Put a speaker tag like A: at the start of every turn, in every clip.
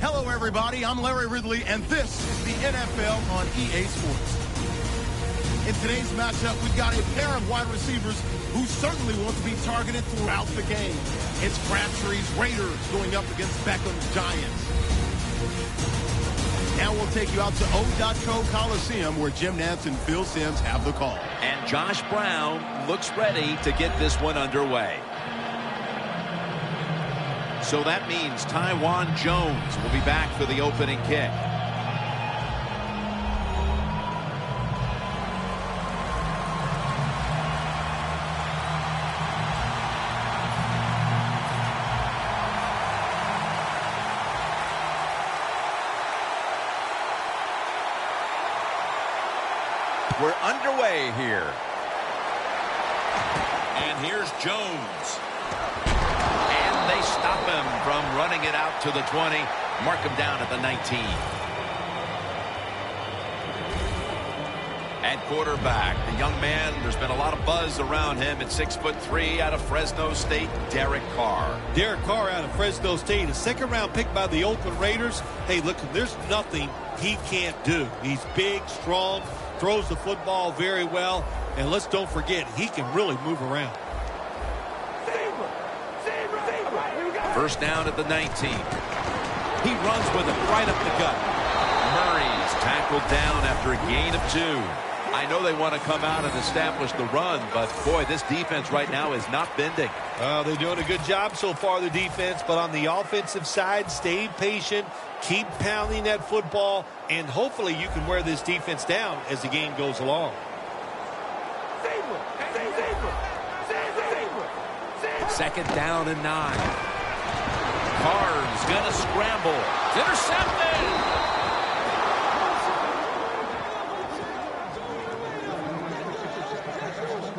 A: Hello, everybody. I'm Larry Ridley, and this is the NFL on EA Sports. In today's matchup, we've got a pair of wide receivers who certainly want to be targeted throughout the game. It's Crabtree's Raiders going up against Beckham's Giants. Now we'll take you out to O.co Coliseum, where Jim Nantz and Phil Simms have the call.
B: And Josh Brown looks ready to get this one underway. So that means Tywan Jones will be back for the opening kick. We're underway here. And here's Jones. They stop him from running it out to the 20. Mark him down at the 19. At quarterback, the young man, there's been a lot of buzz around him at 6'3" out of Fresno State, Derek Carr.
C: Derek Carr out of Fresno State, a second-round pick by the Oakland Raiders. Hey, look, there's nothing he can't do. He's big, strong, throws the football very well, and let's don't forget, he can really move around.
B: First down at the 19. He runs with it right up the gut. Murray's tackled down after a gain of 2. I know they want to come out and establish the run, but boy, this defense right now is not bending.
C: They're doing a good job so far, the defense, but on the offensive side, stay patient, keep pounding that football, and hopefully you can wear this defense down as the game goes along.
B: Second down and 9. Carr's gonna scramble. Intercepted!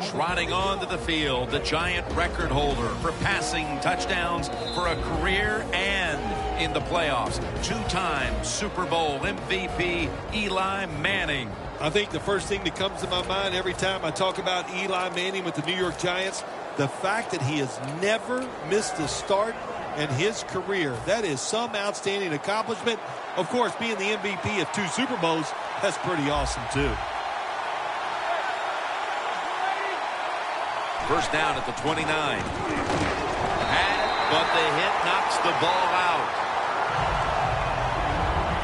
B: Trotting onto the field, the Giant record holder for passing touchdowns for a career and in the playoffs. Two-time Super Bowl MVP Eli Manning.
C: I think the first thing that comes to my mind every time I talk about Eli Manning with the New York Giants, the fact that he has never missed a start in his career. That is some outstanding accomplishment. Of course, being the MVP of 2 Super Bowls, that's pretty awesome too.
B: First down at the 29. But the hit knocks the ball out.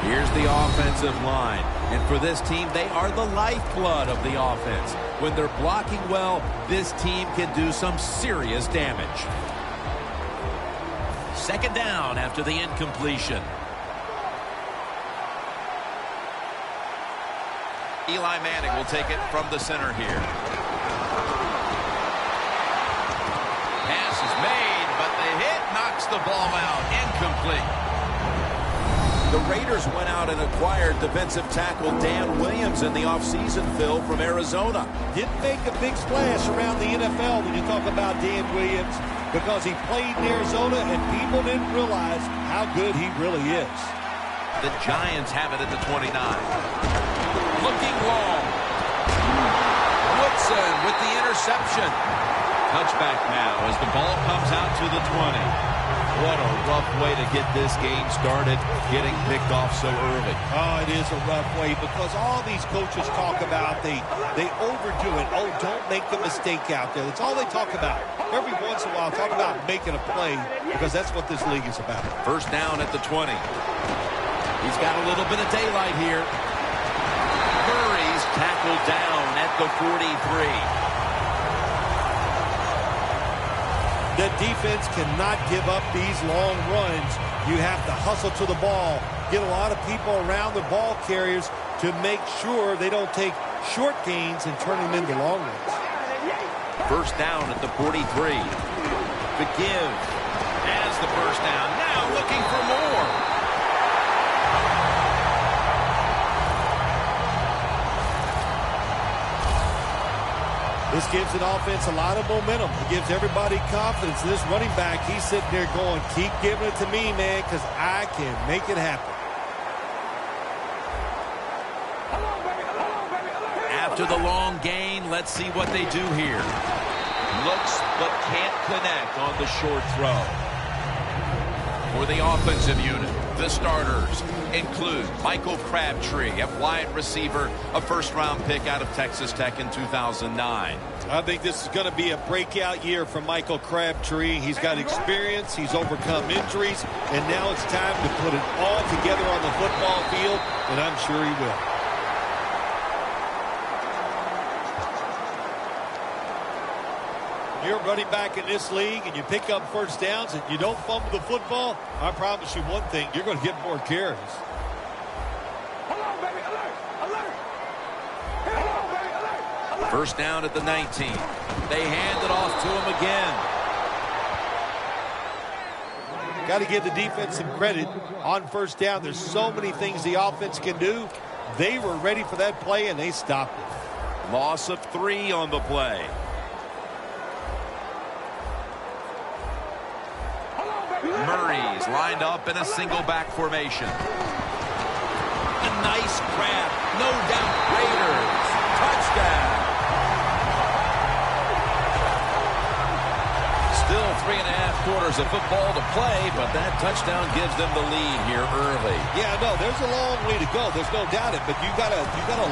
B: Here's the offensive line. And for this team, they are the lifeblood of the offense. When they're blocking well, this team can do some serious damage. Second down after the incompletion. Eli Manning will take it from the center here. Pass is made, but the hit knocks the ball out. Incomplete. The Raiders went out and acquired defensive tackle Dan Williams in the offseason, Phil, from Arizona.
C: Didn't make a big splash around the NFL when you talk about Dan Williams because he played in Arizona and people didn't realize how good he really is.
B: The Giants have it at the 29. Looking long. Woodson with the interception. Touchback now as the ball comes out to the 20. What a rough way to get this game started, getting picked off so early.
C: Oh, it is a rough way because all these coaches talk about, they overdo it. Oh, don't make a mistake out there. That's all they talk about. Every once in a while, talk about making a play because that's what this league is about.
B: First down at the 20. He's got a little bit of daylight here. Murray's tackled down at the 43.
C: The defense cannot give up these long runs. You have to hustle to the ball, get a lot of people around the ball carriers to make sure they don't take short gains and turn them into long ones.
B: First down at the 43. The give has the first down. Now looking for more.
C: This gives an offense a lot of momentum. It gives everybody confidence. This running back, he's sitting there going, keep giving it to me, man, because I can make it happen.
B: After the long gain, let's see what they do here. Looks but can't connect on the short throw. For the offensive unit, the starters include Michael Crabtree at wide receiver, a first-round pick out of Texas Tech in 2009.
C: I think this is going to be a breakout year for Michael Crabtree. He's got experience, he's overcome injuries, and now it's time to put it all together on the football field, and I'm sure he will. You're running back in this league and you pick up first downs and you don't fumble the football, I promise you one thing, you're going to get more carries.
B: First down at the 19. They hand it off to him again.
C: Got to give the defense some credit on first down. There's so many things the offense can do. They were ready for that play and they stopped it.
B: Loss of 3 on the play. Murray's lined up in a single back formation. A nice grab. No doubt Raiders. Touchdown. Still 3.5 quarters of football to play, but that touchdown gives them the lead here early.
C: Yeah, no, there's a long way to go. There's no doubt it, but you gotta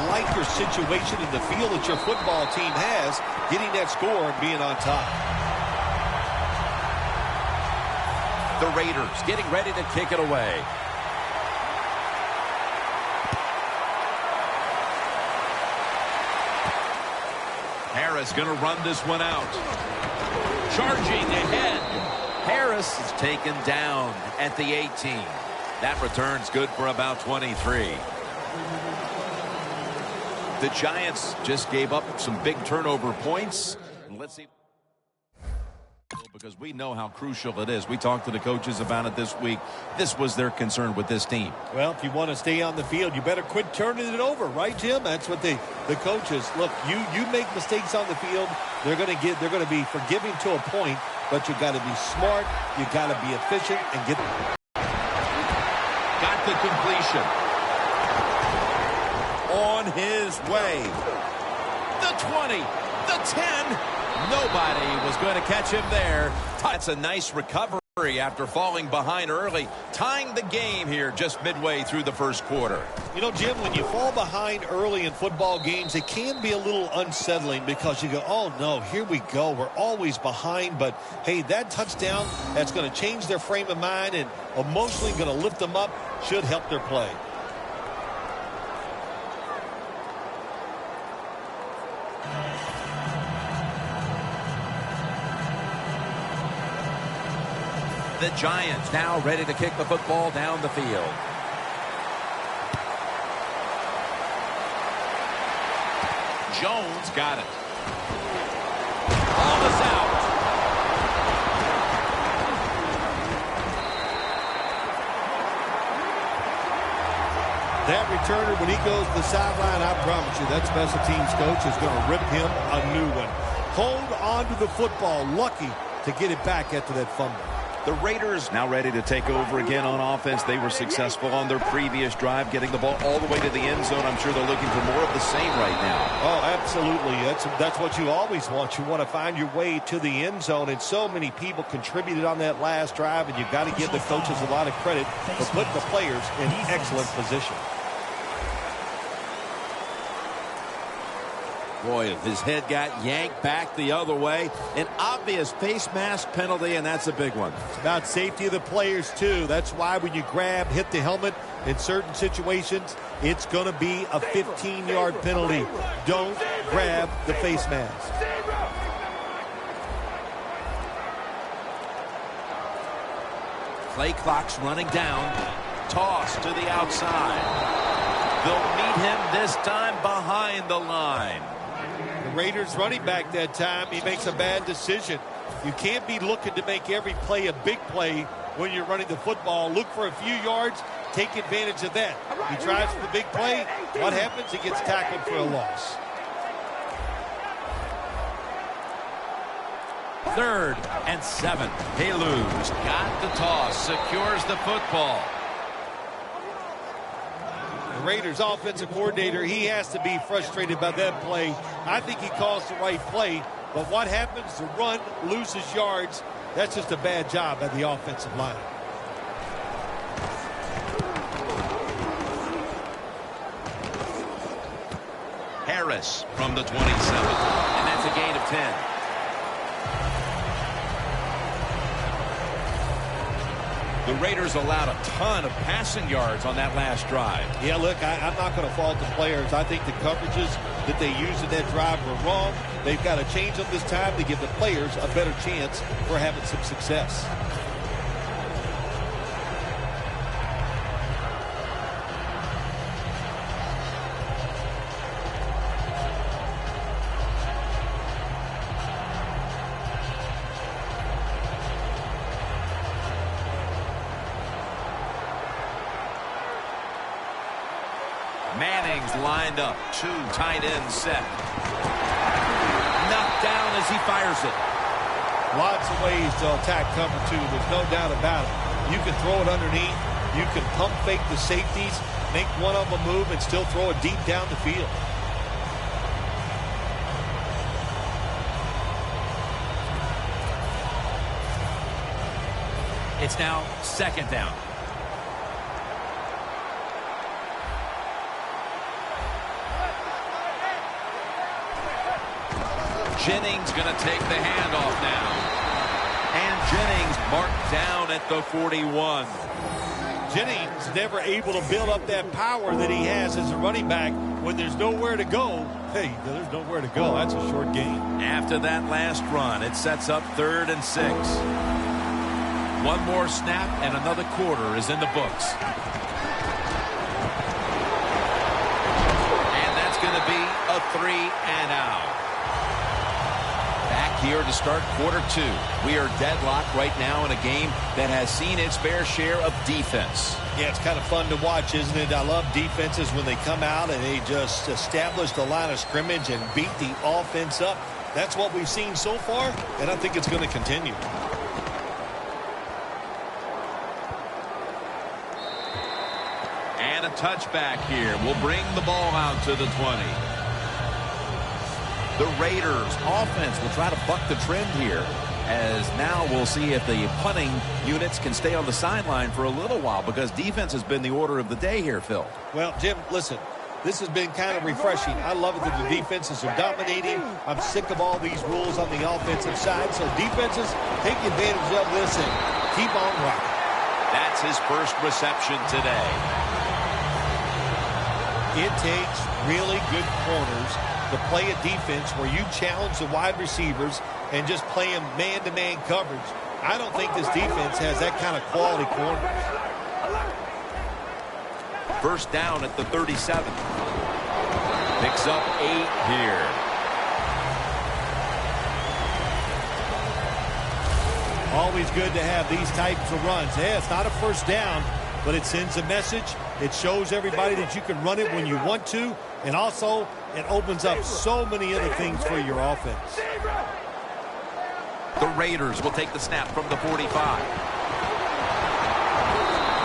C: like your situation and the feel that your football team has, getting that score and being on top.
B: The Raiders getting ready to kick it away. Harris going to run this one out. Charging ahead. Harris is taken down at the 18. That return's good for about 23. The Giants just gave up some big turnover points. Let's see. Because we know how crucial it is. We talked to the coaches about it this week. This was their concern with this team.
C: Well, if you want to stay on the field, you better quit turning it over, right, Jim? That's what the coaches look. You make mistakes on the field, they're going to be forgiving to a point, but you got to be smart, you got to be efficient, and get.
B: Got the completion.
A: On his way.
B: The 20, the 10. Nobody was going to catch him there. That's a nice recovery after falling behind early, tying the game here just midway through the first quarter.
C: You know, Jim, when you fall behind early in football games, it can be a little unsettling because you go, oh, no, here we go. We're always behind. But, hey, that touchdown, that's going to change their frame of mind and emotionally going to lift them up, should help their play.
B: The Giants now ready to kick the football down the field. Jones got it. Ball is out.
C: That returner, when he goes to the sideline, I promise you, that special teams coach is going to rip him a new one. Hold on to the football. Lucky to get it back after that fumble.
B: The Raiders now ready to take over again on offense. They were successful on their previous drive, getting the ball all the way to the end zone. I'm sure they're looking for more of the same right now.
C: Oh, absolutely. That's what you always want. You want to find your way to the end zone, and so many people contributed on that last drive, and you've got to give the coaches a lot of credit for putting the players in excellent position.
B: Boy, if his head got yanked back the other way, an obvious face mask penalty, and that's a big one.
C: It's about safety of the players, too. That's why when you hit the helmet in certain situations, it's going to be a 15-yard penalty. Don't grab the face mask.
B: Play clock's running down. Toss to the outside. They'll meet him this time behind the line.
C: The Raiders running back that time, he makes a bad decision. You can't be looking to make every play a big play when you're running the football. Look for a few yards, take advantage of that. He tries for the big play. What happens? He gets tackled for a loss.
B: 3rd and 7. Haluz got the toss, secures the football.
C: The Raiders offensive coordinator, he has to be frustrated by that play. I think he calls the right play, but what happens? The run loses yards. That's just a bad job by the offensive line.
B: Harris from the 27, and that's a gain of 10. The Raiders allowed a ton of passing yards on that last drive.
C: Yeah, look, I'm not going to fault the players. I think the coverages that they used in that drive were wrong. They've got to change them this time to give the players a better chance for having some success.
B: Manning's lined up. 2 tight ends set. Knocked down as he fires it.
C: Lots of ways to attack cover 2. There's no doubt about it. You can throw it underneath. You can pump fake the safeties, make one of them move, and still throw it deep down the field.
B: It's now 2nd down. Jennings going to take the handoff now. And Jennings marked down at the 41.
C: Jennings never able to build up that power that he has as a running back. When there's nowhere to go, hey, there's nowhere to go. That's a short game.
B: After that last run, it sets up 3rd and 6. One more snap and another quarter is in the books. And that's going to be a 3 and out. Back here to start quarter 2. We are deadlocked right now in a game that has seen its fair share of defense.
C: Yeah, it's kind of fun to watch, isn't it? I love defenses when they come out and they just establish the line of scrimmage and beat the offense up. That's what we've seen so far, and I think it's going to continue.
B: And a touchback here will bring the ball out to the 20. The Raiders offense will try to buck the trend here, as now we'll see if the punting units can stay on the sideline for a little while, because defense has been the order of the day here, Phil.
C: Well, Jim, listen, this has been kind of refreshing. I love it that the defenses are dominating. I'm sick of all these rules on the offensive side, so defenses, take advantage of this and keep on rocking.
B: That's his first reception today.
C: It takes really good corners to play a defense where you challenge the wide receivers and just play them man-to-man coverage. I don't think this defense has that kind of quality corners.
B: First down at the 37. Picks up 8 here.
C: Always good to have these types of runs. Yeah, it's not a first down, but it sends a message. It shows everybody that you can run it when you want to, and also it opens up so many other things for your offense.
B: The Raiders will take the snap from the 45.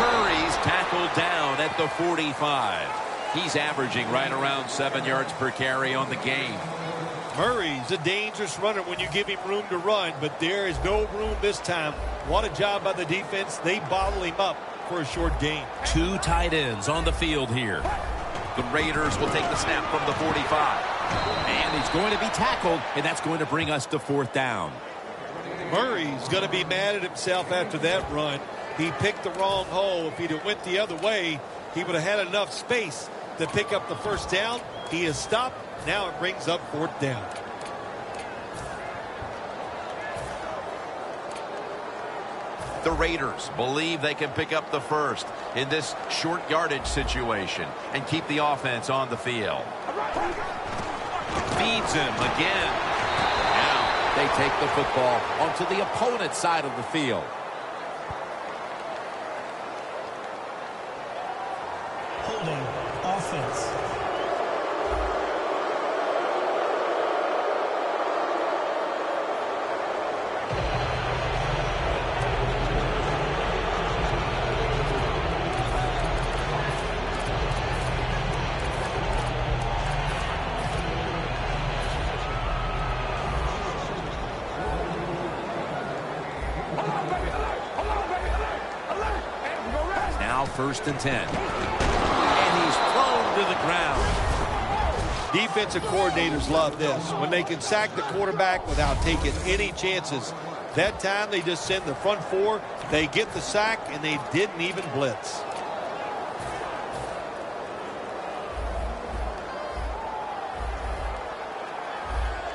B: Murray's tackled down at the 45. He's averaging right around 7 yards per carry on the game.
C: Murray's a dangerous runner when you give him room to run, but there is no room this time. What a job by the defense. They bottle him up for a short gain.
B: 2 tight ends on the field here. The Raiders will take the snap from the 45. And he's going to be tackled, and that's going to bring us to 4th down.
C: Murray's going to be mad at himself after that run. He picked the wrong hole. If he'd have went the other way, he would have had enough space to pick up the 1st down. He has stopped. Now it brings up 4th down.
B: The Raiders believe they can pick up the 1st in this short yardage situation and keep the offense on the field. Feeds him again. Now they take the football onto the opponent's side of the field.
D: Holding offense.
B: Now 1st and 10. And he's thrown to the ground.
C: Defensive coordinators love this. When they can sack the quarterback without taking any chances. That time they just send the front 4. They get the sack, and they didn't even blitz.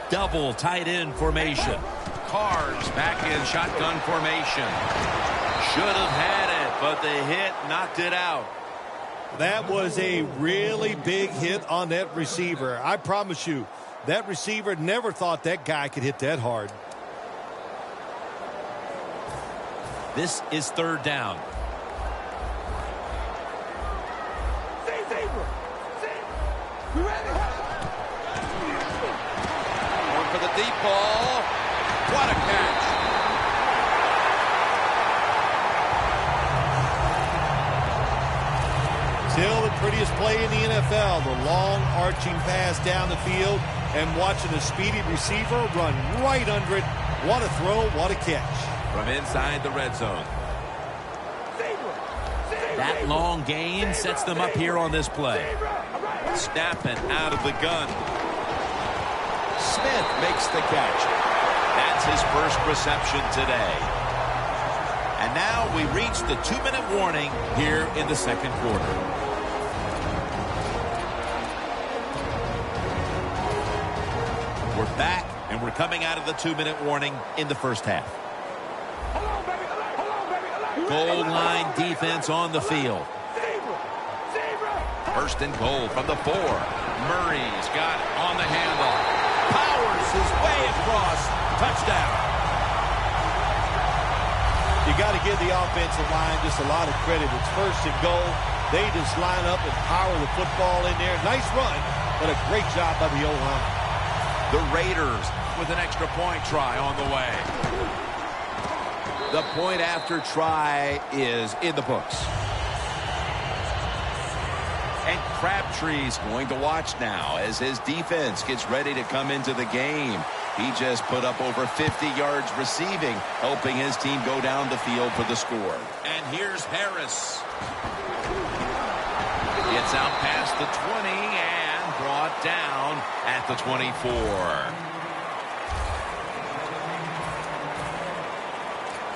B: Double tight end formation. Carr's back in shotgun formation. Should have had it, but the hit knocked it out.
C: That was a really big hit on that receiver. I promise you, that receiver never thought that guy could hit that hard.
B: This is 3rd down. Going for the deep ball. What a catch.
C: Still the prettiest play in the NFL, the long arching pass down the field and watching a speedy receiver run right under it. What a throw, what a catch.
B: From inside the red zone. That long gain sets them up here on this play. Snapping out of the gun. Smith makes the catch. That's his 1st reception today. And now we reach the 2-minute warning here in the 2nd quarter. We're back, and we're coming out of the 2-minute warning in the 1st half. Goal line defense on the field. 1st and goal from the 4. Murray's got it on the handoff. Powers his way across. Touchdown.
C: You got to give the offensive line just a lot of credit. It's 1st and goal. They just line up and power the football in there. Nice run, but a great job by the O-line.
B: The Raiders with an extra point try on the way. The point after try is in the books. And Crabtree's going to watch now as his defense gets ready to come into the game. He just put up over 50 yards receiving, helping his team go down the field for the score. And here's Harris. Gets out past the 20 and brought down at the 24.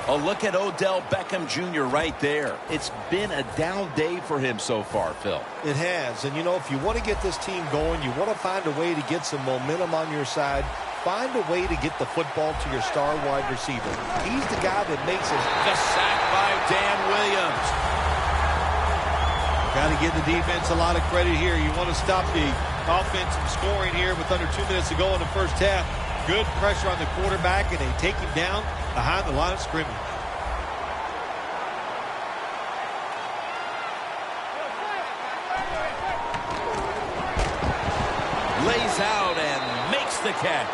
B: A look at Odell Beckham Jr. right there. It's been a down day for him so far, Phil.
C: It has. And, you know, if you want to get this team going, you want to find a way to get some momentum on your side. Find a way to get the football to your star wide receiver. He's the guy that makes it.
B: The sack by Dan Williams.
C: Got to give the defense a lot of credit here. You want to stop the offense from scoring here with under 2 minutes to go in the 1st half. Good pressure on the quarterback, and they take him down behind the line of scrimmage.
B: Runs out and makes the catch.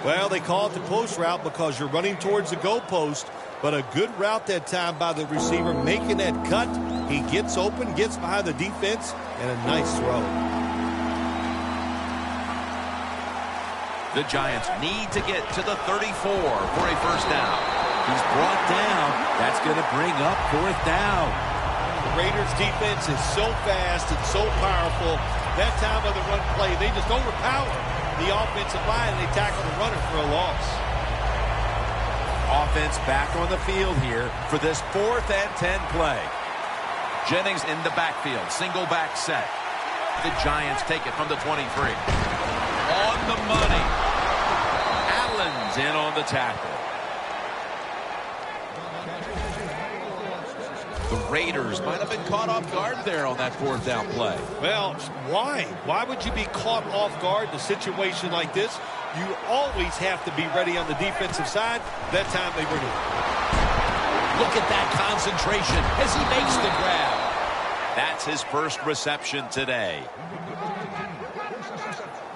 C: Well, they call it the post route because you're running towards the goalpost, but a good route that time by the receiver making that cut. He gets open, gets behind the defense, and a nice throw.
B: The Giants need to get to the 34 for a first down. He's brought down. That's going to bring up fourth down.
C: The Raiders defense is so fast and so powerful. That time of the run play, they just overpower the offensive line, and they tackle the runner for a loss.
B: Offense back on the field here for this 4th and 10 play. Jennings in the backfield, single back set. The Giants take it from the 23. On the money. Allen's in on the tackle. The Raiders might have been caught off guard there on that 4th down play.
C: Well, why? Why would you be caught off guard in a situation like this? You always have to be ready on the defensive side. That time they were doing.
B: Look at that concentration as he makes the grab. That's his first reception today.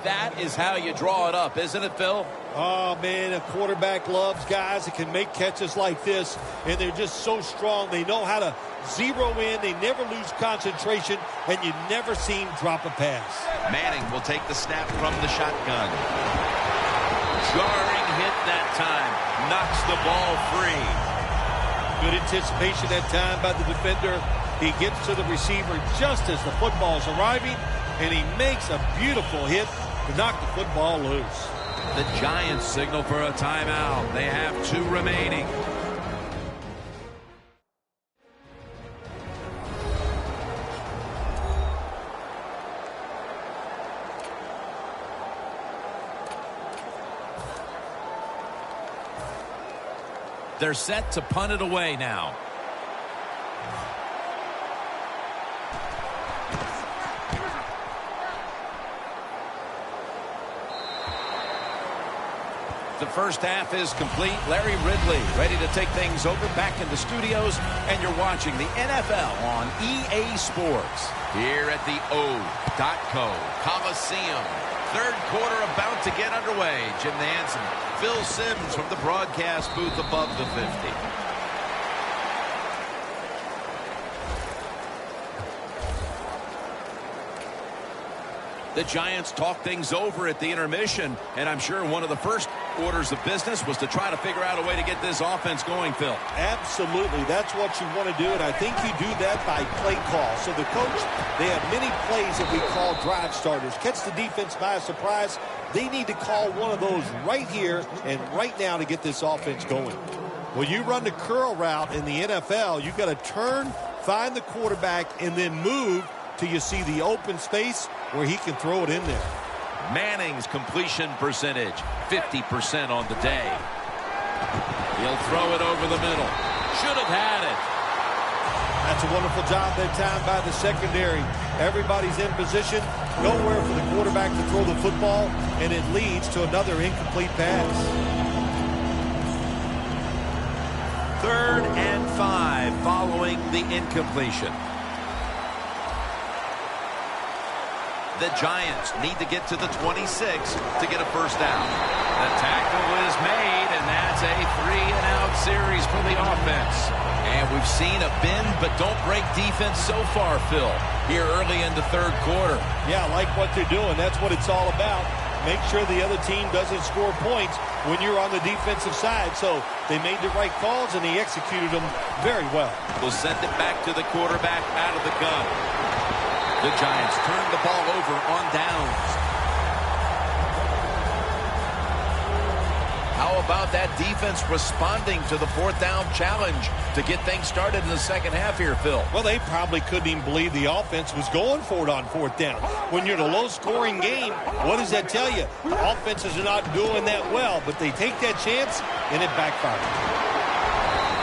B: That is how you draw it up, isn't it, Phil?
C: Oh, man, a quarterback loves guys that can make catches like this, and they're just so strong. They know how to zero in. They never lose concentration, and you never see him drop a pass.
B: Manning will take the snap from the shotgun. Jarring hit that time. Knocks the ball free.
C: Good anticipation that time by the defender. He gets to the receiver just as the football's arriving, and he makes a beautiful hit to knock the football loose.
B: The Giants signal for a timeout. They have 2 remaining. They're set to punt it away now. The first half is complete. Larry Ridley ready to take things over back in the studios, and you're watching the NFL on EA Sports here at the O.co Coliseum. 3rd quarter about to get underway. Jim Nantz, Phil Simms from the broadcast booth above the 50. The Giants talk things over at the intermission, and I'm sure one of the first orders of business was to try to figure out a way to get this offense going, Phil.
C: Absolutely. That's what you want to do, and I think you do that by play call. So the coach, they have many plays that we call drive starters. Catch the defense by surprise. They need to call one of those right here and right now to get this offense going. When you run the curl route in the NFL, you've got to turn, find the quarterback, and then move till you see the open space where he can throw it in there.
B: Manning's completion percentage, 50% on the day. He'll throw it over the middle. Should have had it.
C: That's a wonderful job that time by the secondary. Everybody's in position. Nowhere for the quarterback to throw the football, and it leads to another incomplete pass.
B: 3rd and 5 following the incompletion. The Giants need to get to the 26 to get a first down. The tackle is made, and that's a 3-and-out series for the offense. And we've seen a bend but don't break defense so far, Phil, here early in the 3rd quarter.
C: Yeah, I like what they're doing. That's what it's all about. Make sure the other team doesn't score points when you're on the defensive side. So they made the right calls, and they executed them very well.
B: We'll send it back to the quarterback out of the gun. The Giants turn the ball over on downs. How about that defense responding to the 4th down challenge to get things started in the second half here, Phil?
C: Well, they probably couldn't even believe the offense was going for it on 4th down. When you're in a low-scoring game, what does that tell you? Offenses are not doing that well, but they take that chance, and it backfires.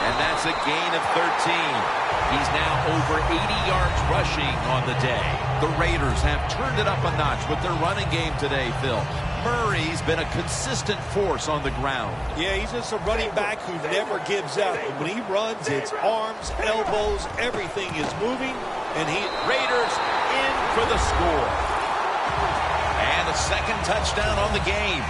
B: And that's a gain of 13. He's now over 80 yards rushing on the day. The Raiders have turned it up a notch with their running game today, Phil. Murray's been a consistent force on the ground.
C: Yeah, he's just a running back who never gives up. And when he runs, it's arms, elbows, everything is moving. And Raiders in for the score.
B: And a second touchdown on the game.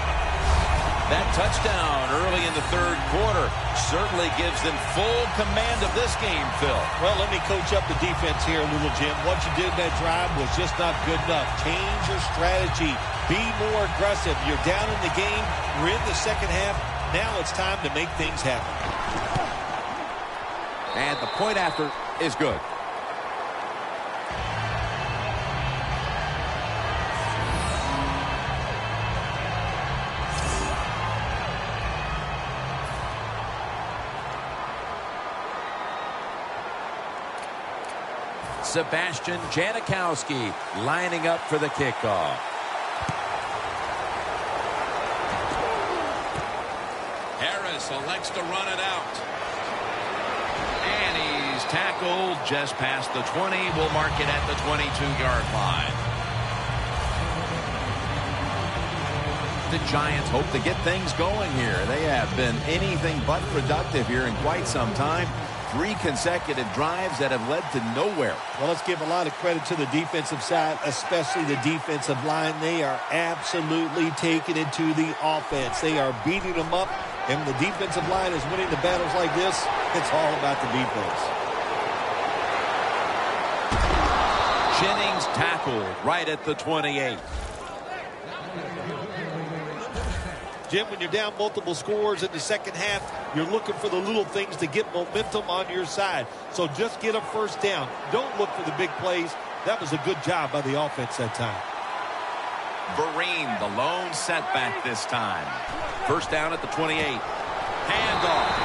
B: That touchdown early in the third quarter certainly gives them full command of this game, Phil.
C: Well, let me coach up the defense here a little, Jim. What you did in that drive was just not good enough. Change your strategy. Be more aggressive. You're down in the game. We're in the second half. Now it's time to make things happen.
B: And the point after is good. Sebastian Janikowski lining up for the kickoff. Harris elects to run it out. And he's tackled just past the 20. We'll mark it at the 22-yard line. The Giants hope to get things going here. They have been anything but productive here in quite some time. 3 consecutive drives that have led to nowhere.
C: Well, let's give a lot of credit to the defensive side, especially the defensive line. They are absolutely taking it to the offense. They are beating them up, and when the defensive line is winning the battles like this, it's all about the defense.
B: Jennings tackled right at the 28.
C: Jim, when you're down multiple scores in the second half, you're looking for the little things to get momentum on your side. So just get a first down. Don't look for the big plays. That was a good job by the offense that time.
B: Vereen, the lone setback this time. First down at the 28. Handoff.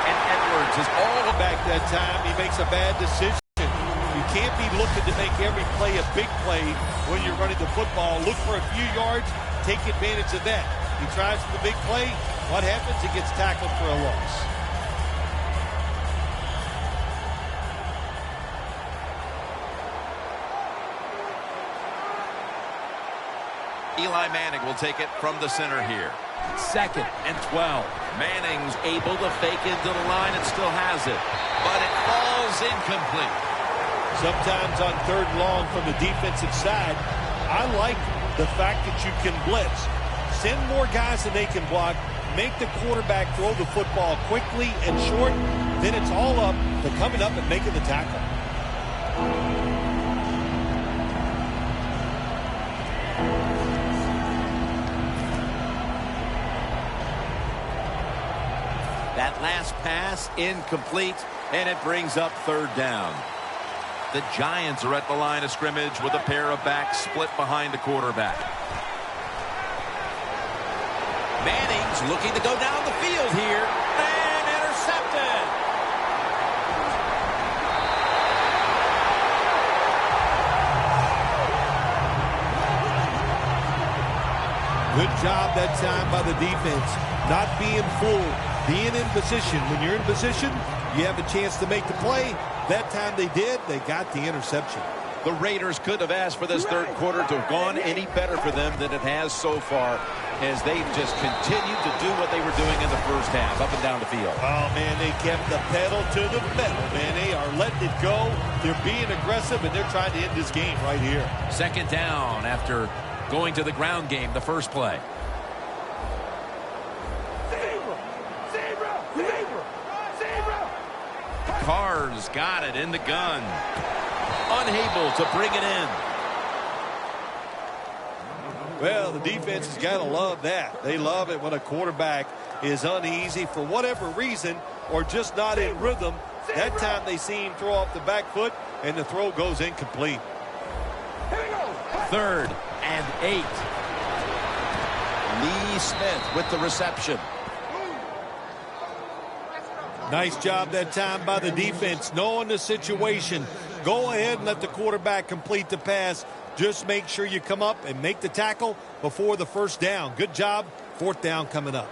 B: And Edwards is all
C: back that time. He makes a bad decision. You can't be looking to make every play a big play when you're running the football. Look for a few yards. Take advantage of that. He tries for the big play. What happens? He gets tackled for a loss.
B: Eli Manning will take it from the center here. 2nd and 12. Manning's able to fake into the line and still has it. But it falls incomplete.
C: Sometimes on 3rd and long from the defensive side, I like the fact that you can blitz. Send more guys than they can block. Make the quarterback throw the football quickly and short. Then it's all up to coming up and making the tackle.
B: That last pass incomplete, and it brings up 3rd down. The Giants are at the line of scrimmage with a pair of backs split behind the quarterback. Manning's looking to go down the field here, and intercepted.
C: Good job that time by the defense. Not being fooled, being in position. When you're in position, you have a chance to make the play. That time they did. They got the interception.
B: The Raiders could have asked for this 3rd quarter to have gone any better for them than it has so far, as they've just continued to do what they were doing in the first half, up and down the field.
C: Oh, man, they kept the pedal to the metal, man. They are letting it go. They're being aggressive, and they're trying to end this game right here.
B: 2nd down after going to the ground game the first play. Carr's got it in the gun. Unable to bring it in.
C: Well, the defense has got to love that. They love it when a quarterback is uneasy for whatever reason or just not in rhythm. That time they see him throw off the back foot, and the throw goes incomplete.
B: 3rd and 8. Lee Smith with the reception.
C: Nice job that time by the defense, knowing the situation. Go ahead and let the quarterback complete the pass. Just make sure you come up and make the tackle before the first down. Good job. 4th down coming up.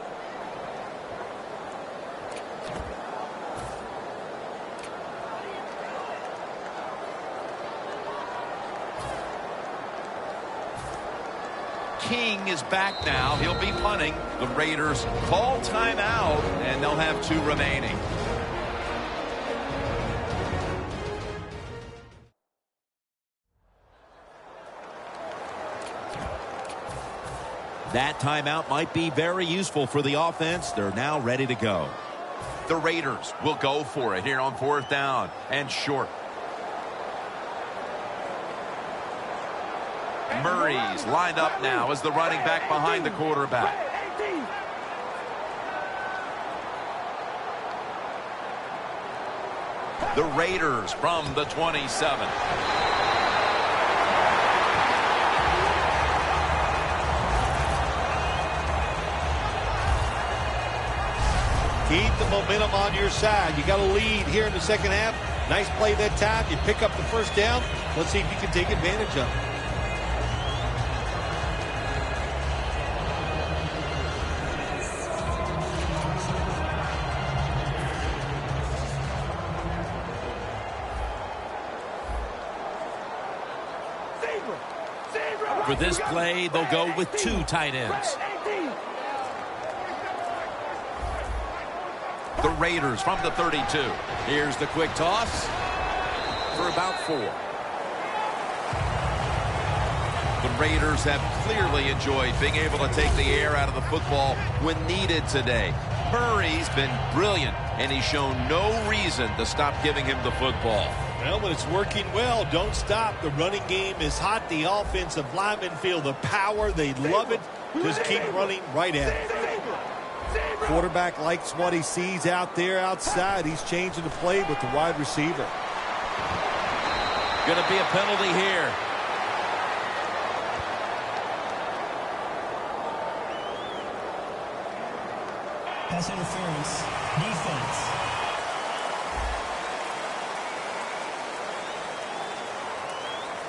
B: King is back now. He'll be punting. The Raiders call timeout, and they'll have 2 remaining. That timeout might be very useful for the offense. They're now ready to go. The Raiders will go for it here on 4th down and short. Murray's lined up now as the running back behind the quarterback. The Raiders from the 27.
C: Keep the momentum on your side. You got a lead here in the second half. Nice play that time. You pick up the first down. Let's see if you can take advantage of it.
B: For this play, they'll go with 2 tight ends. The Raiders from the 32. Here's the quick toss for about 4. The Raiders have clearly enjoyed being able to take the air out of the football when needed today. Murray's been brilliant, and he's shown no reason to stop giving him the football.
C: Well, when it's working well, don't stop. The running game is hot. The offensive linemen feel the power. They love it. Just keep running right at it. Quarterback likes what he sees out there outside. He's changing the play with the wide receiver.
B: Going to be a penalty here.
D: Pass interference. Defense.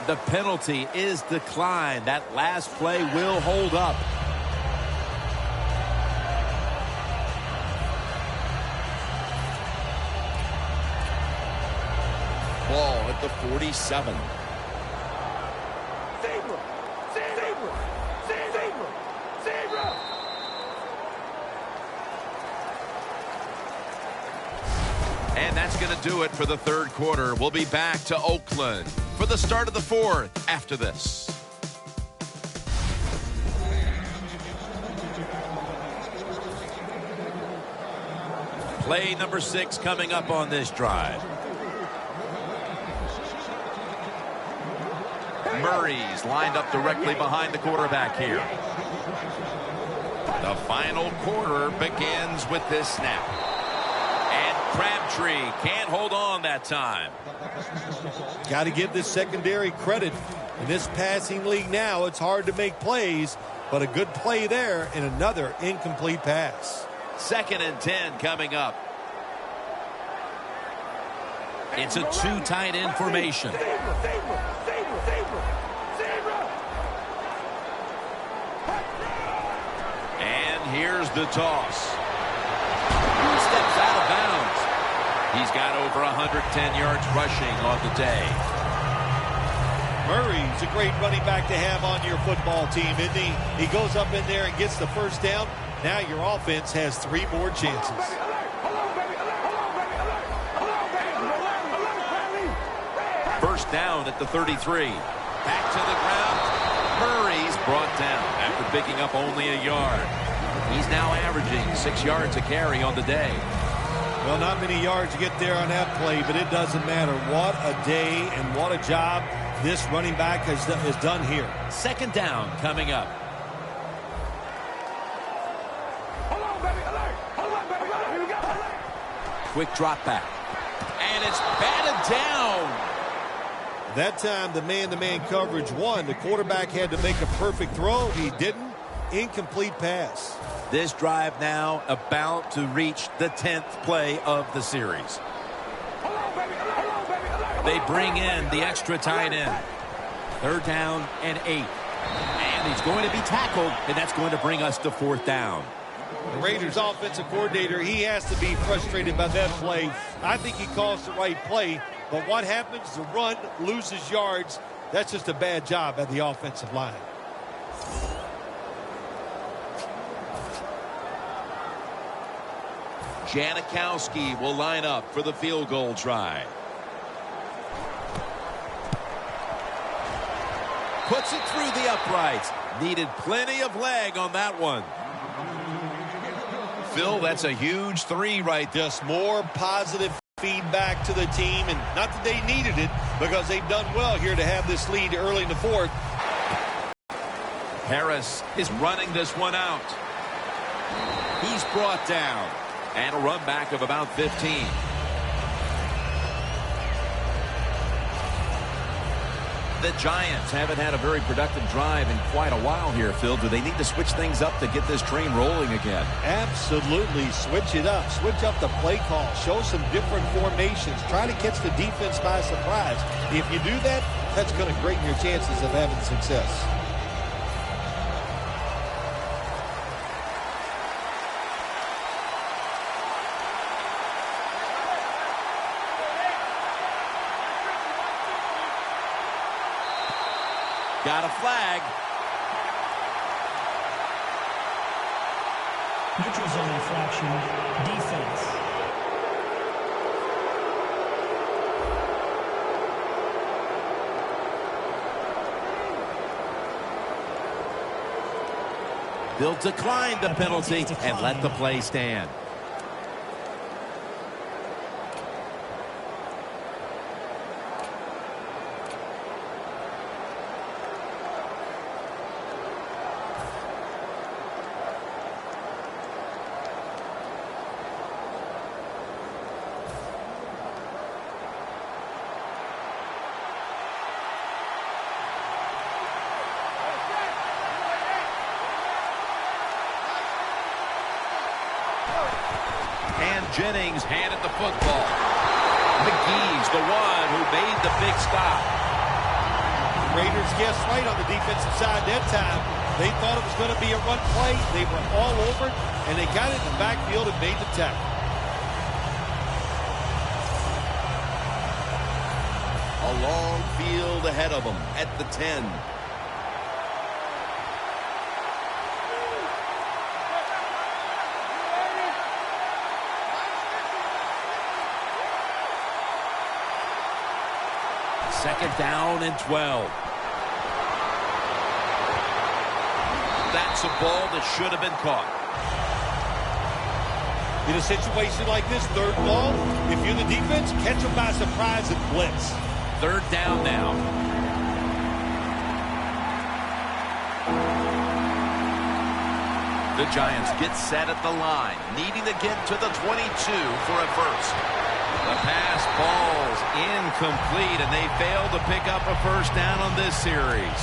B: The penalty is declined. That last play will hold up. Ball at the 47. And that's going to do it for the 3rd quarter. We'll be back to Oakland for the start of the 4th after this. Play number 6 coming up on this drive. Murray's lined up directly behind the quarterback here. The final quarter begins with this snap. And Crabtree can't hold on that time.
C: Got to give this secondary credit. In this passing league now, it's hard to make plays, but a good play there and another incomplete pass.
B: 2nd and 10 coming up. It's a 2 tight end formation. And here's the toss. He steps out of bounds. He's got over 110 yards rushing on the day.
C: Murray's a great running back to have on your football team, isn't he? He goes up in there and gets the first down. Now your offense has 3 more chances.
B: First down at the 33. Back to the ground. Murray's brought down after picking up only a yard. He's now averaging 6 yards a carry on the day.
C: Well, not many yards to get there on that play, but it doesn't matter. What a day and what a job this running back has done here.
B: 2nd down coming up. Quick drop back. And it's batted down.
C: That time the man-to-man coverage won. The quarterback had to make a perfect throw. He didn't. Incomplete pass.
B: This drive now about to reach the 10th play of the series. They bring in the extra tight end. 3rd down and 8. And he's going to be tackled, and that's going to bring us to 4th down.
C: The Raiders offensive coordinator, he has to be frustrated by that play. I think he calls the right play, but what happens? The run loses yards. That's just a bad job at the offensive line.
B: Janikowski will line up for the field goal try. Puts it through the uprights. Needed plenty of leg on that one. Phil, that's a huge 3 right there.
C: Just more positive feedback to the team, and not that they needed it, because they've done well here to have this lead early in the fourth.
B: Harris is running this one out. He's brought down. And a run back of about 15. The Giants haven't had a very productive drive in quite a while here, Phil. Do they need to switch things up to get this train rolling again?
C: Absolutely. Switch it up. Switch up the play call. Show some different formations. Try to catch the defense by surprise. If you do that, that's going to greaten your chances of having success.
B: Got a flag.
D: Neutral zone infraction. Defense.
B: They'll decline the penalty and let the play stand. And Jennings handed the football. McGee's the one who made the big stop.
C: Raiders guessed right on the defensive side that time. They thought it was going to be a run play. They were all over it, and they got it in the backfield and made the tackle.
B: A long field ahead of them at the 10. Second down and 12. That's a ball that should have been caught.
C: In a situation like this, third ball, if you're the defense, catch them by surprise and blitz.
B: Third down now. The Giants get set at the line, needing to get to the 22 for a first. The pass falls incomplete, and they fail to pick up a first down on this series.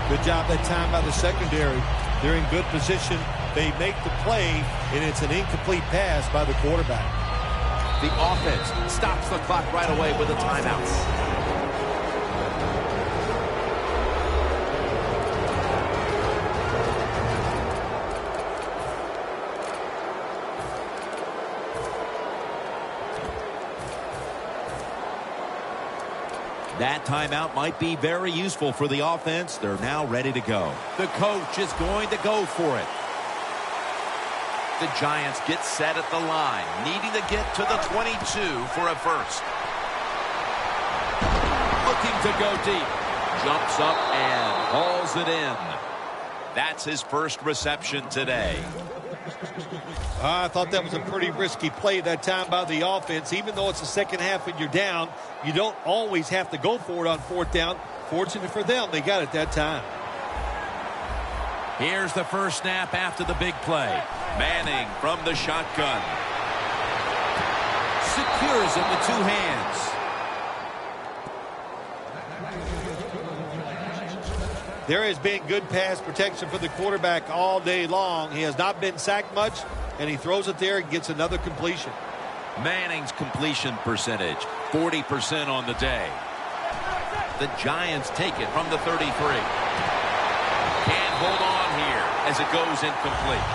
C: Good job that time by the secondary. They're in good position. They make the play, and it's an incomplete pass by the quarterback.
B: The offense stops the clock right away with a timeout. That timeout might be very useful for the offense. They're now ready to go. The coach is going to go for it. The Giants get set at the line, needing to get to the 22 for a first. Looking to go deep. Jumps up and hauls it in. That's his first reception today.
C: I thought that was a pretty risky play that time by the offense. Even though it's the second half and you're down, you don't always have to go for it on fourth down. Fortunate for them, they got it that time.
B: Here's the first snap after the big play. Manning from the shotgun. Secures it with 2 hands.
C: There has been good pass protection for the quarterback all day long. He has not been sacked much, and he throws it there and gets another completion.
B: Manning's completion percentage, 40% on the day. The Giants take it from the 33. Can't hold on here as it goes incomplete.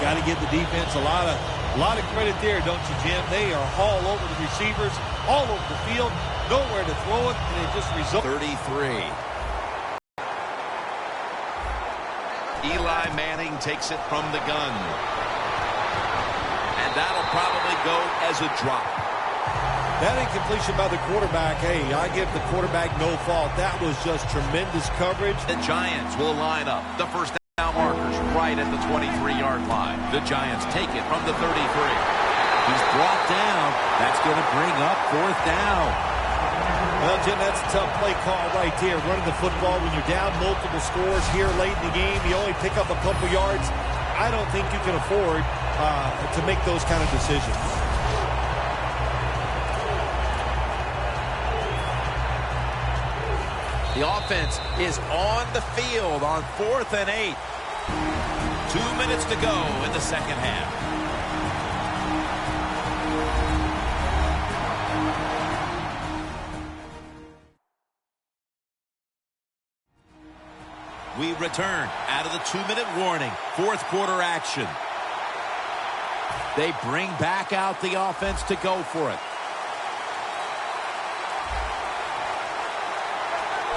C: Got to give the defense a lot of credit there, don't you, Jim? They are all over the receivers, all over the field, nowhere to throw it, and it just results.
B: 33. Eli Manning takes it from the gun. And that'll probably go as a drop.
C: That incompletion by the quarterback, hey, I give the quarterback no fault. That was just tremendous coverage.
B: The Giants will line up. The first down markers right at the 23-yard line. The Giants take it from the 33. He's brought down. That's going to bring up fourth down.
C: Well, Jim, that's a tough play call right there. Running the football when you're down multiple scores here late in the game. You only pick up a couple yards. I don't think you can afford to make those kind of decisions.
B: The offense is on the field on 4th and 8. 2 minutes to go in the second half. We return out of the 2-minute warning. Fourth quarter action. They bring back out the offense to go for it.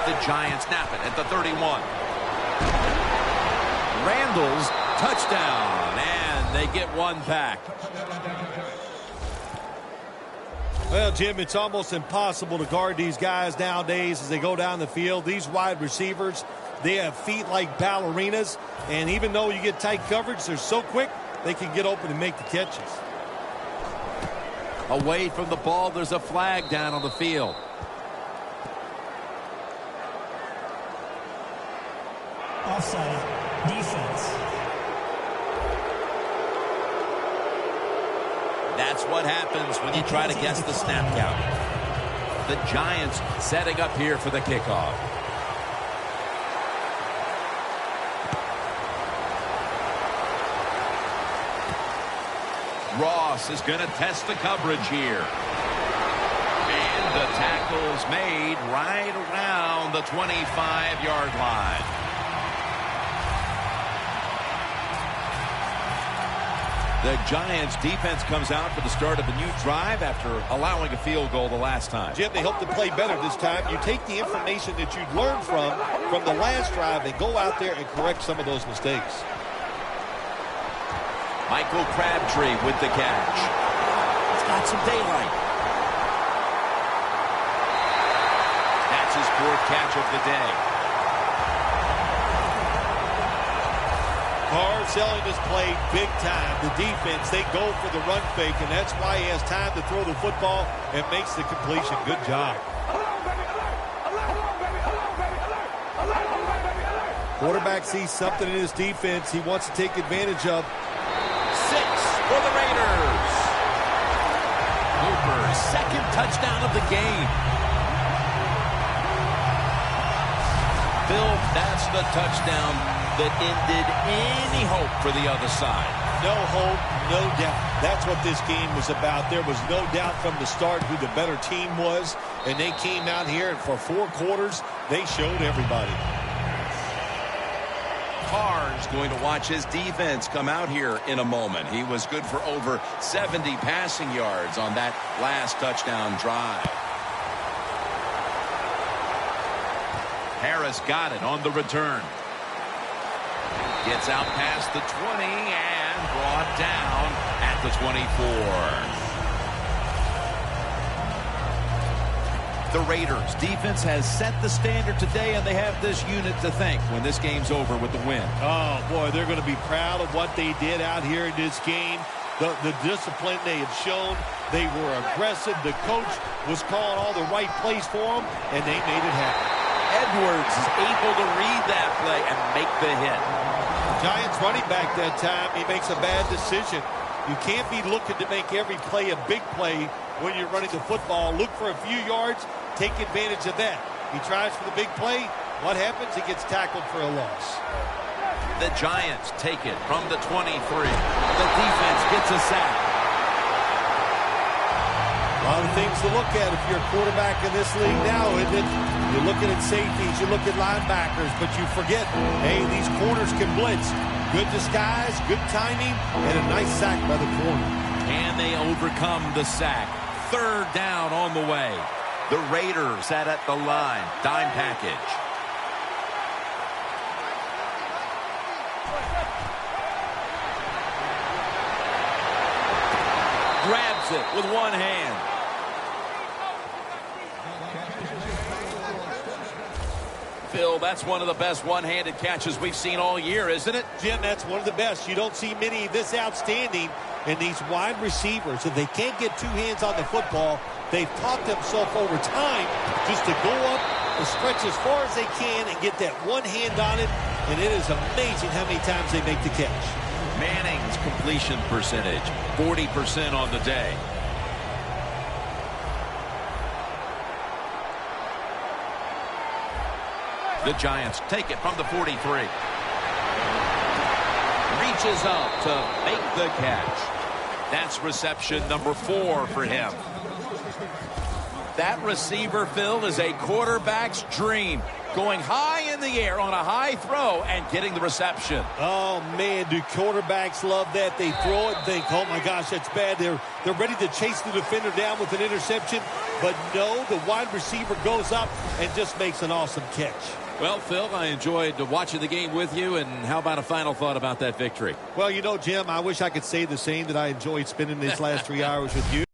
B: The Giants snap it at the 31. Randall's touchdown, and they get one back.
C: Well, Jim, it's almost impossible to guard these guys nowadays as they go down the field. These wide receivers, they have feet like ballerinas, and even though you get tight coverage, they're so quick, they can get open and make the catches.
B: Away from the ball, there's a flag down on the field.
D: Offside. Defense.
B: That's what happens when you try to guess the snap count. The Giants setting up here for the kickoff. Ross is going to test the coverage here. And the tackle's made right around the 25-yard line. The Giants defense comes out for the start of a new drive after allowing a field goal the last time.
C: Jim, they hope to play better this time. You take the information that you learned from the last drive and go out there and correct some of those mistakes.
B: Michael Crabtree with the catch. It's got some daylight. That's his fourth catch of the day.
C: Carr selling this play big time. The defense, they go for the run fake, and that's why he has time to throw the football and makes the completion. Good job. Quarterback sees something in his defense he wants to take advantage of.
B: 6 for the Raiders. Hooper's second touchdown of the game. Bill, that's the touchdown that ended any hope for the other side.
C: No hope, no doubt. That's what this game was about. There was no doubt from the start who the better team was, and they came out here, and for 4 quarters, they showed everybody.
B: Carr's going to watch his defense come out here in a moment. He was good for over 70 passing yards on that last touchdown drive. Harris got it on the return. Gets out past the 20 and brought down at the 24. The Raiders defense has set the standard today, and they have this unit to thank when this game's over with the win.
C: Oh, boy, they're going to be proud of what they did out here in this game. The discipline they had shown. They were aggressive. The coach was calling all the right plays for them, and they made it happen.
B: Edwards is able to read that play and make the hit.
C: Giants running back that time, he makes a bad decision. You can't be looking to make every play a big play when you're running the football. Look for a few yards, take advantage of that. He tries for the big play. What happens? He gets tackled for a loss.
B: The Giants take it from the 23. The defense gets a sack.
C: A lot of things to look at if you're a quarterback in this league now, isn't it? You're looking at safeties, you look at linebackers, but you forget, hey, these corners can blitz. Good disguise, good timing, and a nice sack by the corner.
B: And they overcome the sack. Third down on the way. The Raiders at the line. Dime package. Grabs it with one hand. Phil, that's one of the best one-handed catches we've seen all year, isn't it?
C: Jim, that's one of the best. You don't see many this outstanding. And these wide receivers, if they can't get two hands on the football, they've taught themselves over time just to go up and stretch as far as they can and get that one hand on it. And it is amazing how many times they make the catch.
B: Manning's completion percentage, 40% on the day. The Giants take it from the 43. Reaches up to make the catch. That's reception number 4 for him. That receiver, Phil, is a quarterback's dream. Going high in the air on a high throw and getting the reception.
C: Oh, man, do quarterbacks love that? They throw it and think, oh, my gosh, that's bad. They're ready to chase the defender down with an interception. But no, the wide receiver goes up and just makes an awesome catch.
B: Well, Phil, I enjoyed watching the game with you. And how about a final thought about that victory?
C: Well, you know, Jim, I wish I could say the same, that I enjoyed spending these last 3 hours with you.